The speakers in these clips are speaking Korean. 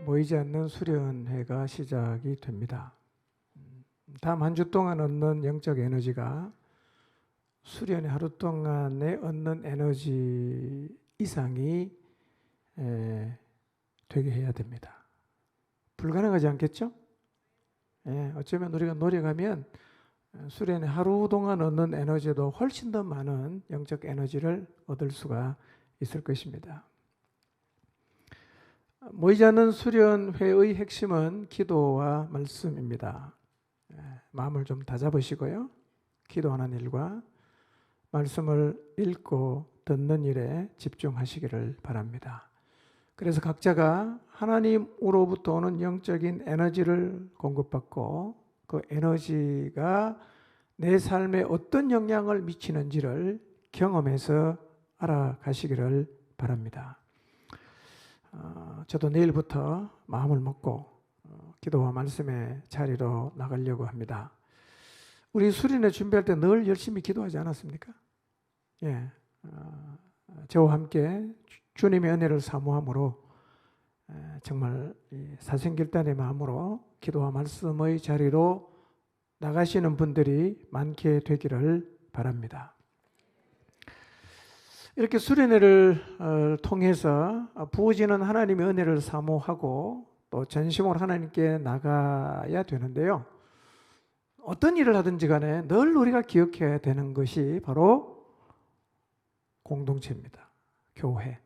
모이지 않는 수련회가 시작이 됩니다. 다음 한 주 동안 얻는 영적 에너지가 수련회 하루 동안에 얻는 에너지 이상이 되게 해야 됩니다. 불가능하지 않겠죠? 어쩌면 우리가 노력하면 수련회 하루 동안 얻는 에너지도 훨씬 더 많은 영적 에너지를 얻을 수가 있을 것입니다. 모이지 않는 수련회의 핵심은 기도와 말씀입니다. 마음을 좀 다잡으시고요. 기도하는 일과 말씀을 읽고 듣는 일에 집중하시기를 바랍니다. 그래서 각자가 하나님으로부터 오는 영적인 에너지를 공급받고 그 에너지가 내 삶에 어떤 영향을 미치는지를 경험해서 알아가시기를 바랍니다. 저도 내일부터 마음을 먹고 기도와 말씀의 자리로 나가려고 합니다. 우리 수련회 준비할 때 늘 열심히 기도하지 않았습니까? 저와 함께 주님의 은혜를 사모함으로 정말 사생결단의 마음으로 기도와 말씀의 자리로 나가시는 분들이 많게 되기를 바랍니다. 이렇게 수련회를 통해서 부어지는 하나님의 은혜를 사모하고 또 전심으로 하나님께 나가야 되는데요. 어떤 일을 하든지 간에 늘 우리가 기억해야 되는 것이 바로 공동체입니다. 교회.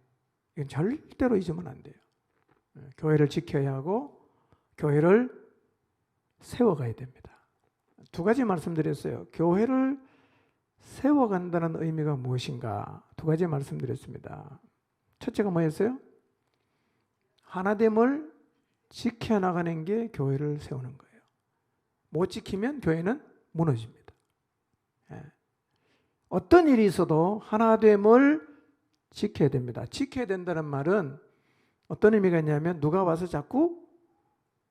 이건 절대로 잊으면 안 돼요. 교회를 지켜야 하고 교회를 세워가야 됩니다. 두 가지 말씀드렸어요. 교회를 세워간다는 의미가 무엇인가? 두 가지 말씀드렸습니다. 첫째가 뭐였어요? 하나됨을 지켜나가는 게 교회를 세우는 거예요. 못 지키면 교회는 무너집니다. 어떤 일이 있어도 하나됨을 지켜야 됩니다. 지켜야 된다는 말은 어떤 의미가 있냐면 누가 와서 자꾸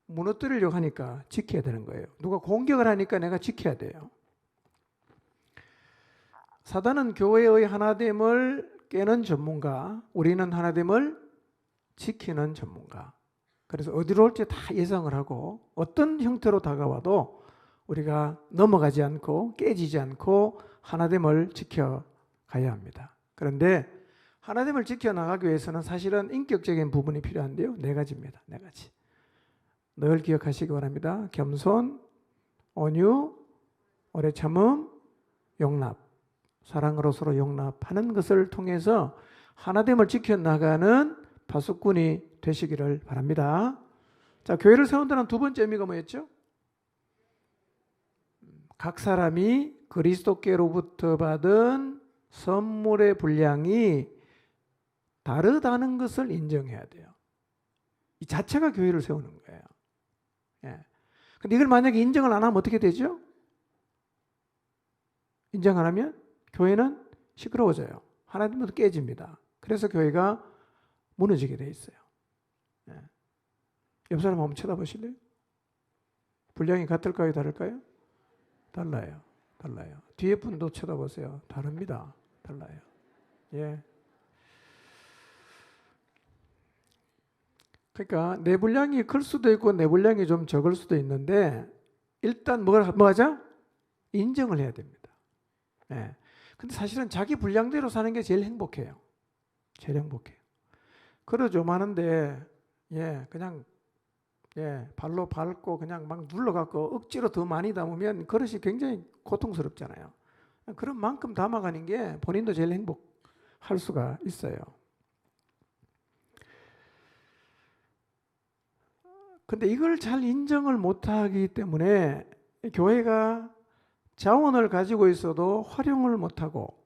무너뜨리려고 하니까 지켜야 되는 거예요. 누가 공격을 하니까 내가 지켜야 돼요. 사단은 교회의 하나됨을 깨는 전문가, 우리는 하나됨을 지키는 전문가. 그래서 어디로 올지 다 예상을 하고 어떤 형태로 다가와도 우리가 넘어가지 않고 깨지지 않고 하나됨을 지켜가야 합니다. 그런데 하나됨을 지켜나가기 위해서는 사실은 인격적인 부분이 필요한데요. 네 가지입니다. 네 가지. 늘 기억하시기 바랍니다. 겸손, 온유, 오래 참음, 용납. 사랑으로 서로 용납하는 것을 통해서 하나됨을 지켜나가는 파수꾼이 되시기를 바랍니다. 자, 교회를 세운다는 두 번째 의미가 뭐였죠? 각 사람이 그리스도께로부터 받은 선물의 분량이 다르다는 것을 인정해야 돼요. 이 자체가 교회를 세우는 거예요. 근데 이걸 만약에 인정을 안 하면 어떻게 되죠? 인정 안 하면 교회는 시끄러워져요. 하나님도 깨집니다. 그래서 교회가 무너지게 돼 있어요. 옆 사람 한번 쳐다보실래요? 분량이 같을까요? 다를까요? 달라요. 달라요. 뒤에 분도 쳐다보세요. 다릅니다. 달라요. 그러니까 내 분량이 클 수도 있고 내 분량이 좀 적을 수도 있는데 일단 뭐 하자? 인정을 해야 됩니다. 근데 사실은 자기 분량대로 사는 게 제일 행복해요. 제일 행복해요. 그러죠. 많은데 그냥 발로 밟고 그냥 막 눌러갖고 억지로 더 많이 담으면 그릇이 굉장히 고통스럽잖아요. 그런 만큼 담아가는 게 본인도 제일 행복할 수가 있어요. 근데 이걸 잘 인정을 못하기 때문에 교회가 자원을 가지고 있어도 활용을 못하고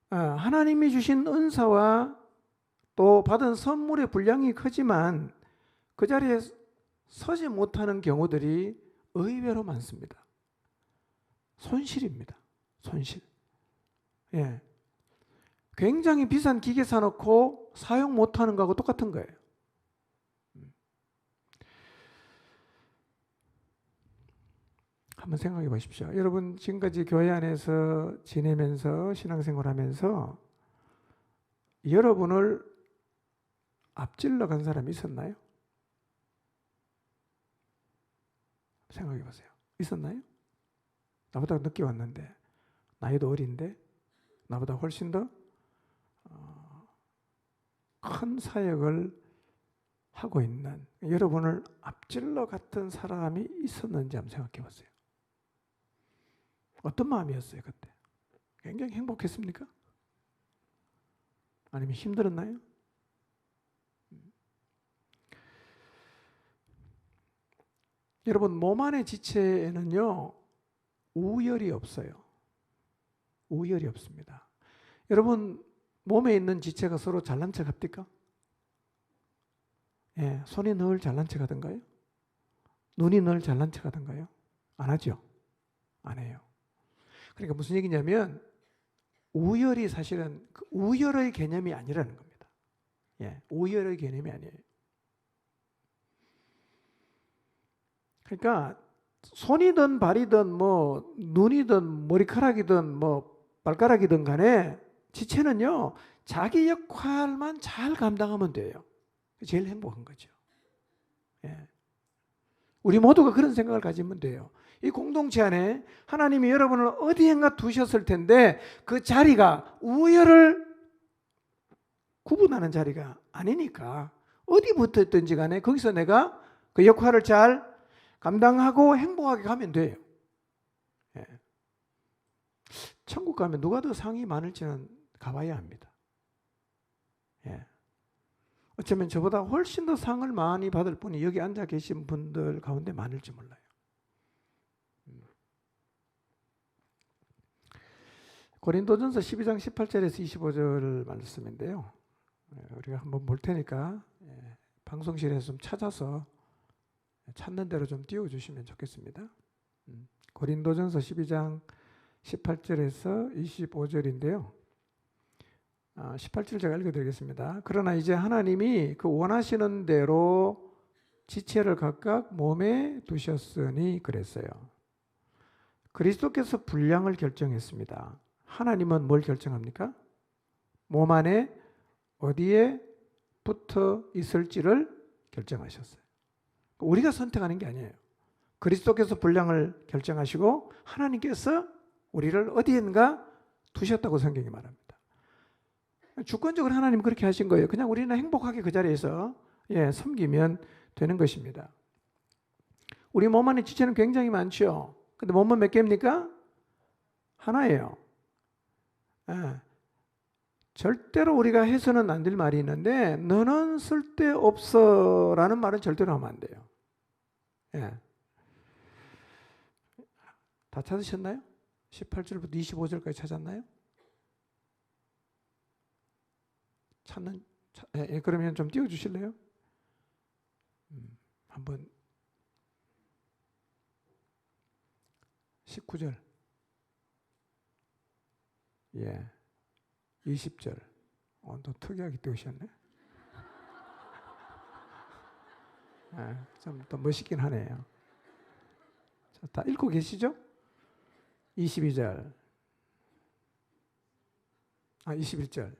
하나님이 주신 은사와 또 받은 선물의 분량이 크지만 그 자리에 서지 못하는 경우들이 의외로 많습니다. 손실입니다. 손실. 굉장히 비싼 기계 사놓고 사용 못하는 거하고 똑같은 거예요. 한번 생각해 보십시오. 여러분 지금까지 교회 안에서 지내면서 신앙생활하면서 여러분을 앞질러 간 사람이 있었나요? 생각해 보세요. 있었나요? 나보다 늦게 왔는데, 나이도 어린데, 나보다 훨씬 더 큰 사역을 하고 있는 여러분을 앞질러 갔던 사람이 있었는지 한번 생각해 보세요. 어떤 마음이었어요, 그때? 굉장히 행복했습니까? 아니면 힘들었나요? 여러분, 몸 안의 지체에는요, 우열이 없어요. 우열이 없습니다. 여러분, 몸에 있는 지체가 서로 잘난 척 합니까? 예, 손이 늘 잘난 척 하던가요? 눈이 늘 잘난 척 하던가요? 안 하죠? 안 해요. 그러니까 무슨 얘기냐면, 우열이 사실은 그 우열의 개념이 아니라는 겁니다. 예, 우열의 개념이 아니에요. 그러니까 손이든 발이든 뭐 눈이든 머리카락이든 뭐 발가락이든 간에 지체는요, 자기 역할만 잘 감당하면 돼요. 제일 행복한 거죠. 예. 우리 모두가 그런 생각을 가지면 돼요. 이 공동체 안에 하나님이 여러분을 어디엔가 두셨을 텐데 그 자리가 우열을 구분하는 자리가 아니니까 어디 붙어있든지 간에 거기서 내가 그 역할을 잘 감당하고 행복하게 가면 돼요. 예. 천국 가면 누가 더 상이 많을지는 가봐야 합니다. 예. 어쩌면 저보다 훨씬 더 상을 많이 받을 분이 여기 앉아 계신 분들 가운데 많을지 몰라요. 고린도전서 12장 18절에서 25절 말씀인데요. 우리가 한번 볼 테니까 방송실에서 좀 찾아서 찾는 대로 좀 띄워주시면 좋겠습니다. 고린도전서 12장 18절에서 25절인데요. 18절 제가 읽어드리겠습니다. 그러나 이제 하나님이 그 원하시는 대로 지체를 각각 몸에 두셨으니 그랬어요. 그리스도께서 분량을 결정했습니다. 하나님은 뭘 결정합니까? 몸 안에 어디에 붙어 있을지를 결정하셨어요. 우리가 선택하는 게 아니에요. 그리스도께서 분량을 결정하시고 하나님께서 우리를 어디엔가 두셨다고 성경이 말합니다. 주권적으로 하나님 그렇게 하신 거예요. 그냥 우리는 행복하게 그 자리에서 섬기면 되는 것입니다. 우리 몸 안에 지체는 굉장히 많죠. 근데 몸은 몇 개입니까? 하나예요. 절대로 우리가 해서는 안 될 말이 있는데 너는 쓸데없어 라는 말은 절대로 하면 안 돼요. 다 찾으셨나요? 18절부터 25절까지 찾았나요? 그러면 좀 띄워주실래요? 한번 19절 20절 또 특이하게 띄우셨네. 좀 더 멋있긴 하네요. 자, 다 읽고 계시죠? 22절 21절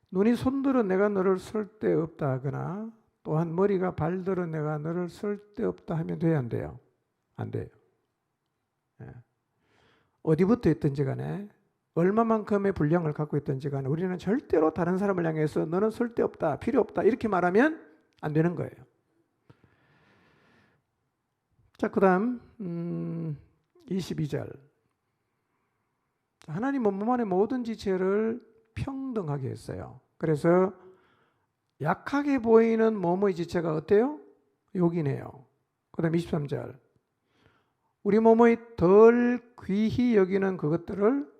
눈이 손들어 내가 너를 쓸데없다 하거나 또한 머리가 발들어 내가 너를 쓸데없다 하면 돼요, 안 돼요? 안 돼요. 어디부터 있든지 간에 얼마만큼의 분량을 갖고 있든지 간에 우리는 절대로 다른 사람을 향해서 너는 쓸데없다, 필요없다 이렇게 말하면 안 되는 거예요. 자, 그 다음 22절 하나님은 몸 안의 모든 지체를 평등하게 했어요. 그래서 약하게 보이는 몸의 지체가 어때요? 여기네요. 그 다음 23절 우리 몸의 덜 귀히 여기는 그것들을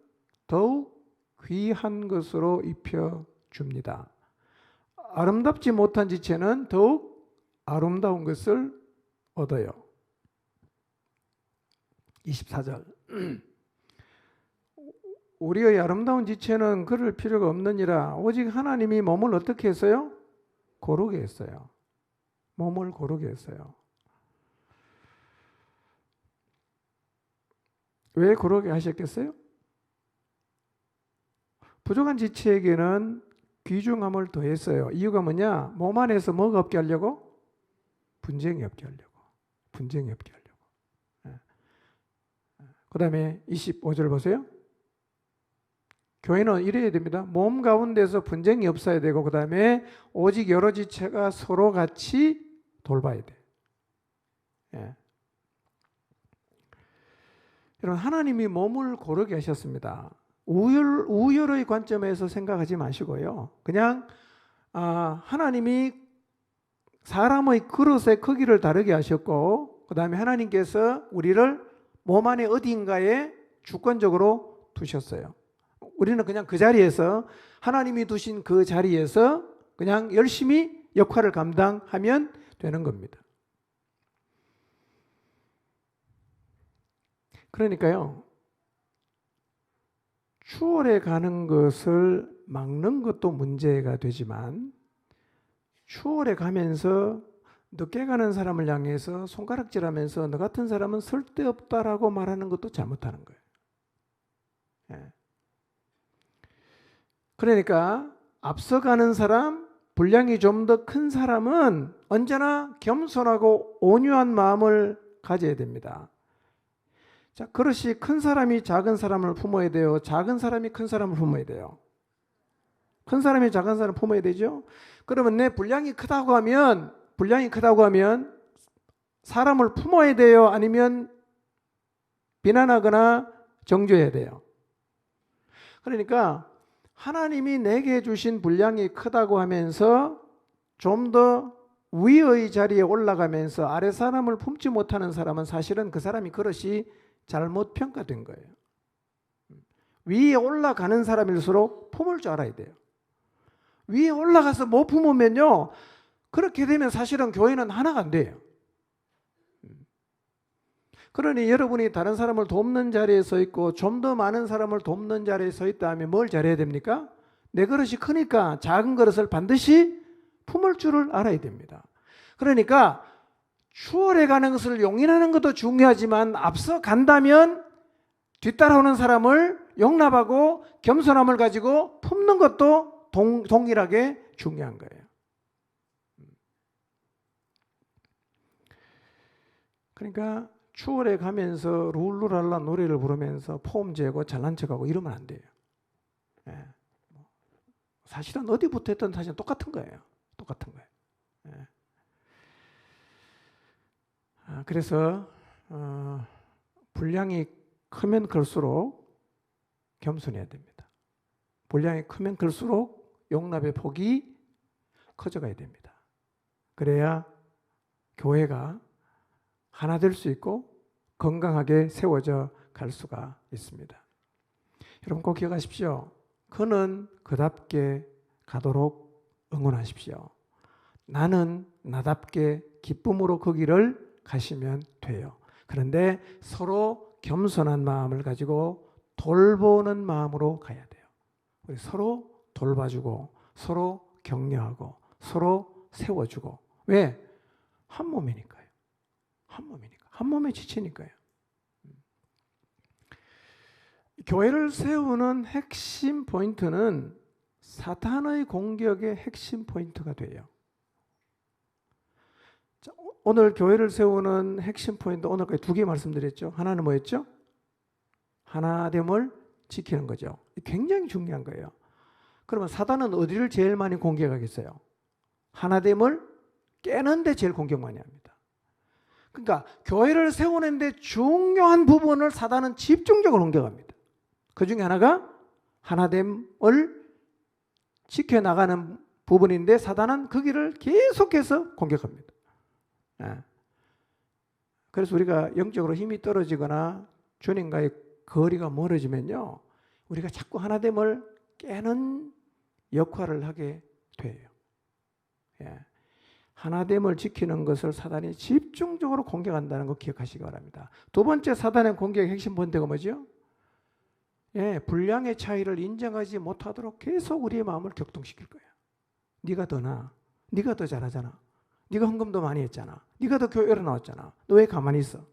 더욱 귀한 것으로 입혀줍니다. 아름답지 못한 지체는 더욱 아름다운 것을 얻어요. 24절 우리의 아름다운 지체는 그럴 필요가 없느니라 오직 하나님이 몸을 어떻게 했어요? 고르게 했어요. 몸을 고르게 했어요. 왜 고르게 하셨겠어요? 부족한 지체에게는 귀중함을 더했어요. 이유가 뭐냐? 몸 안에서 뭐가 없게 하려고? 분쟁이 없게 하려고. 분쟁이 없게 하려고. 그 다음에 25절 보세요. 교회는 이래야 됩니다. 몸 가운데서 분쟁이 없어야 되고, 그 다음에 오직 여러 지체가 서로 같이 돌봐야 돼. 예. 여러분, 하나님이 몸을 고르게 하셨습니다. 우열의 관점에서 생각하지 마시고요. 그냥 하나님이 사람의 그릇의 크기를 다르게 하셨고, 그 다음에 하나님께서 우리를 몸 안에 어딘가에 주권적으로 두셨어요. 우리는 그냥 그 자리에서, 하나님이 두신 그 자리에서 그냥 열심히 역할을 감당하면 되는 겁니다. 그러니까요, 추월해 가는 것을 막는 것도 문제가 되지만, 추월해 가면서 늦게 가는 사람을 향해서 손가락질하면서 너 같은 사람은 쓸데없다라고 말하는 것도 잘못하는 거예요. 예. 그러니까 앞서가는 사람, 분량이 좀 더 큰 사람은 언제나 겸손하고 온유한 마음을 가져야 됩니다. 자, 그릇이 큰 사람이 작은 사람을 품어야 돼요? 작은 사람이 큰 사람을 품어야 돼요? 큰 사람이 작은 사람을 품어야 되죠? 그러면 내 분량이 크다고 하면 사람을 품어야 돼요? 아니면 비난하거나 정죄해야 돼요? 그러니까 하나님이 내게 주신 분량이 크다고 하면서 좀 더 위의 자리에 올라가면서 아래 사람을 품지 못하는 사람은 사실은 그 사람이 그릇이 잘못 평가된 거예요. 위에 올라가는 사람일수록 품을 줄 알아야 돼요. 위에 올라가서 못 품으면요, 그렇게 되면 사실은 교회는 하나가 안 돼요. 그러니 여러분이 다른 사람을 돕는 자리에 서 있고 좀 더 많은 사람을 돕는 자리에 서 있다 하면 뭘 잘해야 됩니까? 내 그릇이 크니까 작은 그릇을 반드시 품을 줄을 알아야 됩니다. 그러니까 추월해 가는 것을 용인하는 것도 중요하지만, 앞서 간다면 뒤따라오는 사람을 용납하고 겸손함을 가지고 품는 것도 동일하게 중요한 거예요. 그러니까 추월해 가면서 룰루랄라 노래를 부르면서 폼 재고 잘난 척하고 이러면 안 돼요. 예. 사실은 어디부터 했던 사실은 똑같은 거예요. 똑같은 거예요. 예. 그래서 분량이 크면 클수록 겸손해야 됩니다. 분량이 크면 클수록 용납의 폭이 커져가야 됩니다. 그래야 교회가 하나 될 수 있고 건강하게 세워져 갈 수가 있습니다. 여러분 꼭 기억하십시오. 그는 그답게 가도록 응원하십시오. 나는 나답게 기쁨으로 그 길을 가시면 돼요. 그런데 서로 겸손한 마음을 가지고 돌보는 마음으로 가야 돼요. 우리 서로 돌봐주고 서로 격려하고 서로 세워주고. 왜? 한 몸이니까요. 한 몸이니까. 한 몸에 지치니까요. 교회를 세우는 핵심 포인트는 사탄의 공격의 핵심 포인트가 돼요. 자, 오늘 교회를 세우는 핵심 포인트, 오늘까지 2개 말씀드렸죠. 하나는 뭐였죠? 하나됨을 지키는 거죠. 굉장히 중요한 거예요. 그러면 사단은 어디를 제일 많이 공격하겠어요? 하나됨을 깨는데 제일 공격 많이 합니다. 그러니까 교회를 세우는데 중요한 부분을 사단은 집중적으로 공격합니다. 그 중에 하나가 하나됨을 지켜나가는 부분인데 사단은 그 길을 계속해서 공격합니다. 그래서 우리가 영적으로 힘이 떨어지거나 주님과의 거리가 멀어지면요, 우리가 자꾸 하나됨을 깨는 역할을 하게 돼요. 하나됨을 지키는 것을 사단이 집중적으로 공격한다는 거 기억하시기 바랍니다. 두 번째 사단의 공격의 핵심 포인트가 뭐죠? 분량의 차이를 인정하지 못하도록 계속 우리의 마음을 격동시킬 거예요. 네가 더 나아. 네가 더 잘하잖아. 네가 헌금도 많이 했잖아. 네가 더 교회로 나왔잖아. 너 왜 가만히 있어?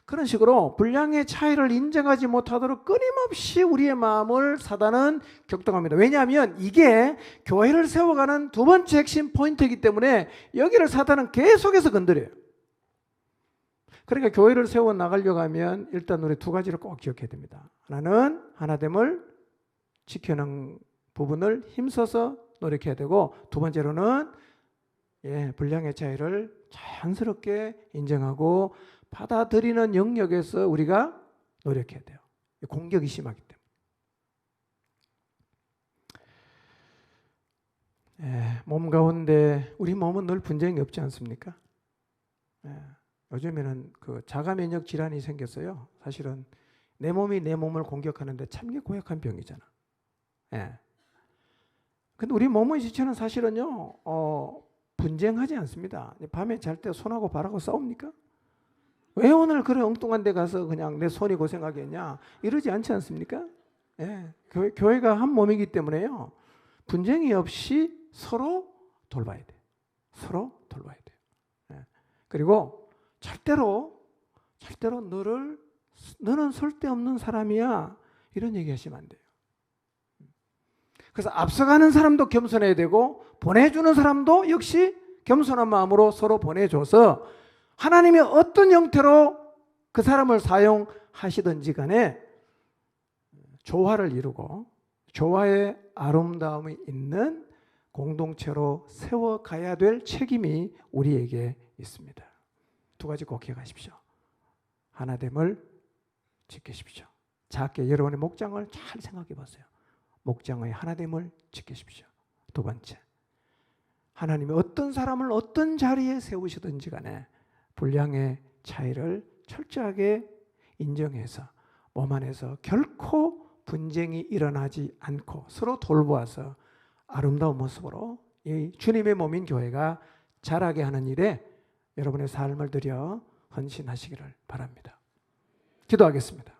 그런 식으로 분량의 차이를 인정하지 못하도록 끊임없이 우리의 마음을 사단은 격동합니다. 왜냐하면 이게 교회를 세워가는 두 번째 핵심 포인트이기 때문에 여기를 사단은 계속해서 건드려요. 그러니까 교회를 세워 나가려고 하면 일단 우리 두 가지를 꼭 기억해야 됩니다. 하나는 하나됨을 지키는 부분을 힘써서 노력해야 되고, 두 번째로는 분량의 차이를 자연스럽게 인정하고 받아들이는 영역에서 우리가 노력해야 돼요. 공격이 심하기 때문에. 몸 가운데 우리 몸은 늘 분쟁이 없지 않습니까? 요즘에는 그 자가 면역 질환이 생겼어요. 사실은 내 몸이 내 몸을 공격하는데 참 고약한 병이잖아. 근데 우리 몸의 지체는 사실은요, 분쟁하지 않습니다. 밤에 잘 때 손하고 발하고 싸웁니까? 왜 오늘 그런 엉뚱한 데 가서 그냥 내 손이 고생하겠냐? 이러지 않지 않습니까? 교회가 한 몸이기 때문에요. 분쟁이 없이 서로 돌봐야 돼. 서로 돌봐야 돼요. 그리고 절대로 너는 쓸데없는 사람이야, 이런 얘기 하시면 안 돼요. 그래서 앞서가는 사람도 겸손해야 되고 보내주는 사람도 역시 겸손한 마음으로 서로 보내줘서 하나님이 어떤 형태로 그 사람을 사용하시든지 간에 조화를 이루고 조화의 아름다움이 있는 공동체로 세워가야 될 책임이 우리에게 있습니다. 두 가지 꼭 기억하십시오. 하나됨을 지키십시오. 작게 여러분의 목장을 잘 생각해 보세요. 목장의 하나됨을 지키십시오. 두 번째, 하나님이 어떤 사람을 어떤 자리에 세우시든지 간에 분량의 차이를 철저하게 인정해서 몸 안에서 결코 분쟁이 일어나지 않고 서로 돌보아서 아름다운 모습으로 이 주님의 몸인 교회가 자라게 하는 일에 여러분의 삶을 들여 헌신하시기를 바랍니다. 기도하겠습니다.